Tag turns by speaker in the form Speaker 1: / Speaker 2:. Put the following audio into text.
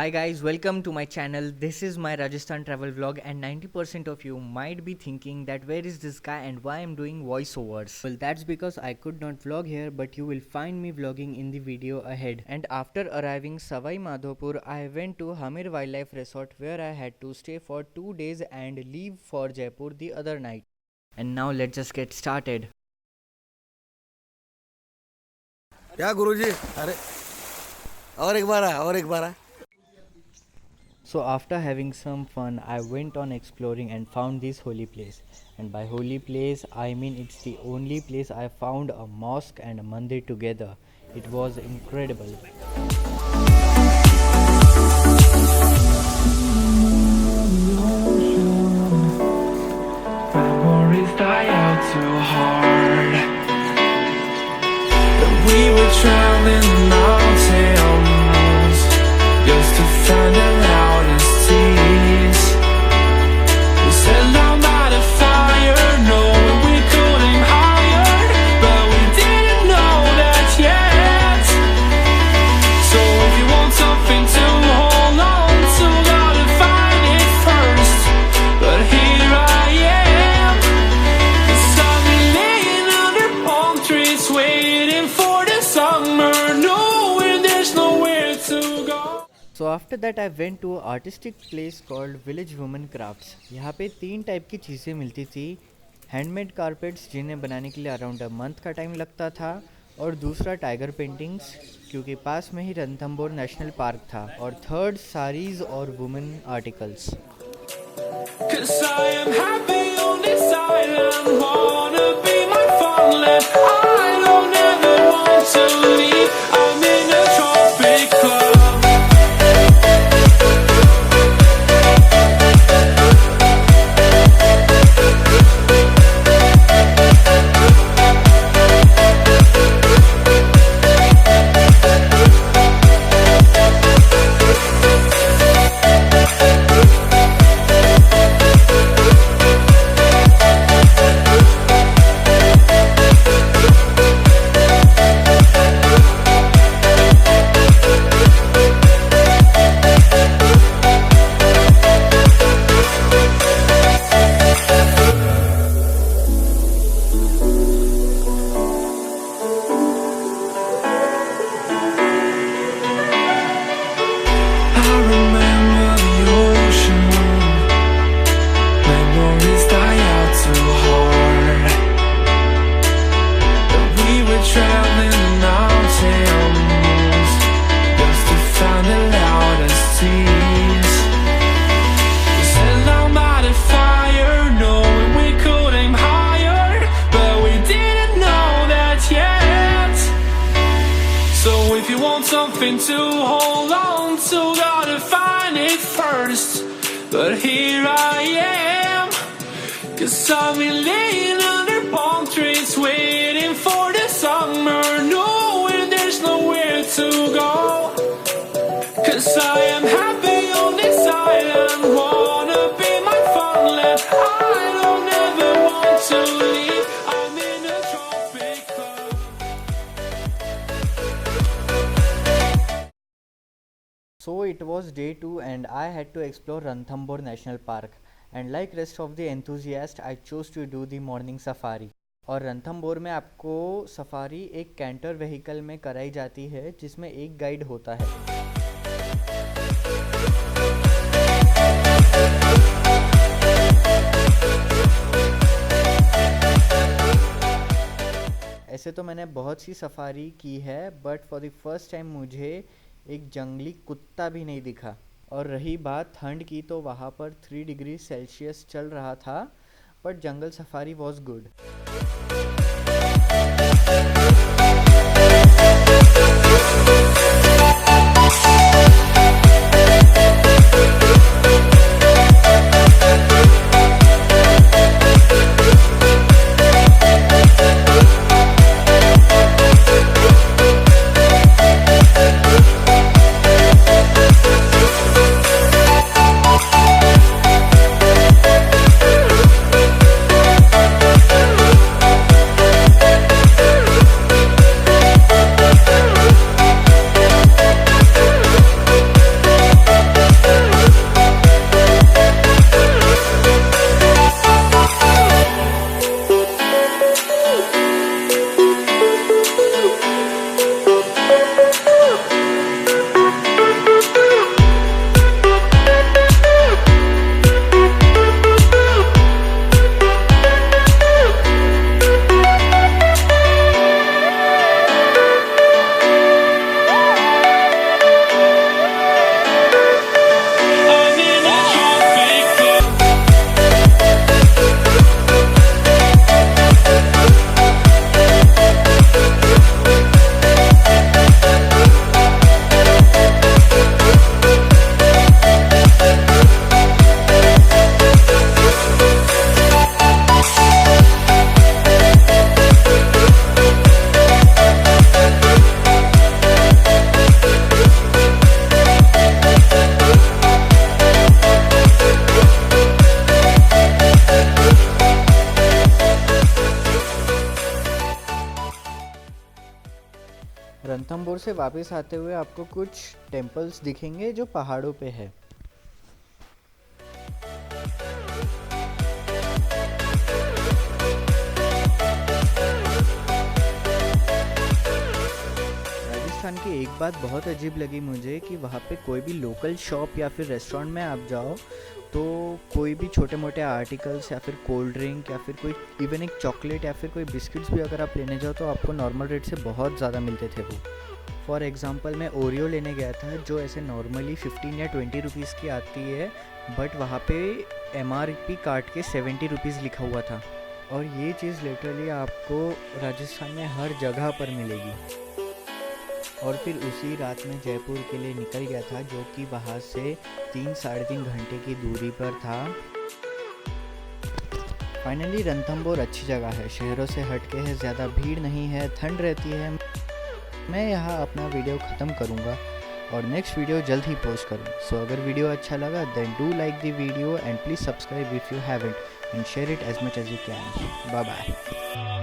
Speaker 1: Hi guys, welcome to my channel. This is my Rajasthan travel vlog and 90% of you might be thinking that where is this guy and why I'm doing voiceovers. Well, that's because I could not vlog here, but you will find me vlogging in the video ahead. And after arriving Sawai Madhopur, I went to Hamir Wildlife Resort where I had to stay for 2 days and leave for Jaipur the other night. And now let's just get started.
Speaker 2: क्या गुरुजी अरे और एक बार आ
Speaker 1: So after having some fun, I went on exploring and found this holy place. And by holy place, I mean it's the only place I found a mosque and a mandir together. It was incredible.
Speaker 3: Memories die out too hard. We were traveling the mountains just to find the loudest tears. We set down by the fire, knowing we could aim higher, but we didn't know that yet. So if you want something to hold on to, gotta find it first. But here I am, 'cause I've been laying under palm trees waiting for the summer, knowing there's nowhere to go.
Speaker 1: So after that I went to an artistic place called Village Women Crafts. यहाँ पे 3 type की चीज़ें मिलती थी. Handmade carpets जिन्हें बनाने के लिए अराउंड अ मंथ का टाइम लगता था, और दूसरा टाइगर पेंटिंग्स क्योंकि पास में ही रणथंबोर नेशनल पार्क था, और थर्ड साड़ीज़ और women articles.
Speaker 3: 'Cause I am happy on this island, wanna be my farmland. I don't ever want to leave, I'm in a tropic club. Something to hold on to, gotta find it first. But here I am, 'cause I've been laying under palm trees waiting for the summer, knowing there's nowhere to go. 'Cause I am happy on this island, wanna be my farmland. I don't ever want to leave, I'm in a tropic club.
Speaker 1: So it was day 2 and I had to explore Ranthambore National Park, and like rest of the enthusiasts I chose to do the morning safari. और रणथंभौर में आपको safari एक canter vehicle में कराई जाती है जिसमें एक गाइड होता है. ऐसे तो मैंने बहुत सी सफारी की है, but for the first time मुझे एक जंगली कुत्ता भी नहीं दिखा. और रही बात ठंड की, तो वहाँ पर 3 डिग्री सेल्सियस चल रहा था, but jungle safari was good. Ranthambore से वापस आते हुए आपको कुछ टेम्पल्स दिखेंगे जो पहाड़ों पे है। राजस्थान की एक बात बहुत अजीब लगी मुझे कि वहाँ पे कोई भी लोकल शॉप या फिर रेस्टोरेंट में आप जाओ तो कोई भी छोटे मोटे आर्टिकल्स या फिर कोल्ड ड्रिंक या फिर कोई इवन एक चॉकलेट या फिर कोई बिस्किट्स भी अगर आप लेने जाओ तो आपको नॉर्मल रेट से बहुत ज़्यादा मिलते थे वो। फॉर एग्ज़ाम्पल मैं ओरियो लेने गया था जो ऐसे नॉर्मली 15 या 20 रुपीज़ की आती है, बट वहाँ पे MRP काट के 70 रुपीज़ लिखा हुआ था। और ये चीज़ लिटरली आपको राजस्थान में हर जगह पर मिलेगी। और फिर उसी रात में जयपुर के लिए निकल गया था जो कि वहाँ से 3-3.5 घंटे की दूरी पर था। फाइनली रणथंभौर अच्छी जगह है, शहरों से हटके है, ज़्यादा भीड़ नहीं है, ठंड रहती है। मैं यहाँ अपना वीडियो ख़त्म करूँगा और नेक्स्ट वीडियो जल्द ही पोस्ट करूँ। सो अगर वीडियो अच्छा लगा then do like the video and please subscribe if you haven't and share it as much as you can. Bye bye.